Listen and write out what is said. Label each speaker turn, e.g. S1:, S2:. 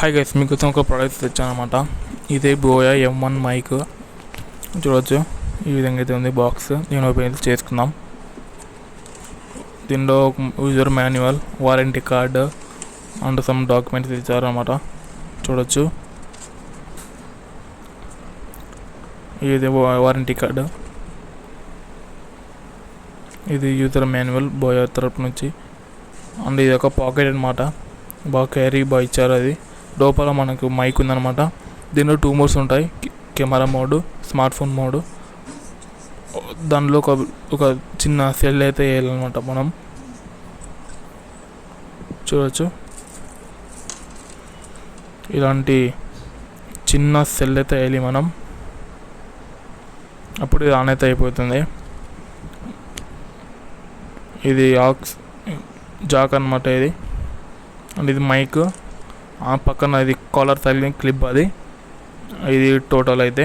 S1: Hi guys, మీకోసం ఒక product తెచ్చాను అనమాట. ఇదే బోయా M1 మైక్. చూడవచ్చు ఈ విధంగా అయితే ఉంది బాక్స్. నేను ఓపెన్ చేసుకుందాం. దీనిలో user manual, warranty card and some documents ఇచ్చారన్నమాట. చూడవచ్చు ఇది వారంటీ కార్డు, ఇది యూజర్ మాన్యువల్ బోయా తరపు నుంచి. అండ్ ఇది ఒక పాకెట్ అనమాట, బాగా క్యారీ బాగా ఇచ్చారు. అది లోపల మనకు మైక్ ఉందన్నమాట. దీనిలో 2 మోడ్స్ ఉంటాయి, camera mode, smart phone mode. దానిలో ఒక చిన్న సెల్ అయితే వేయాలన్నమాట మనం. చూడవచ్చు ఇలాంటి చిన్న సెల్ అయితే వేయాలి మనం, అప్పుడు ఇది ఆన్ అయితే అయిపోతుంది. ఇది ఆక్స్ జాక్ అనమాట ఇది. అండ్ ఇది మైక్, ఆ పక్కన ఇది కాలర్ తగిలిన క్లిప్. ఇది టోటల్ అయితే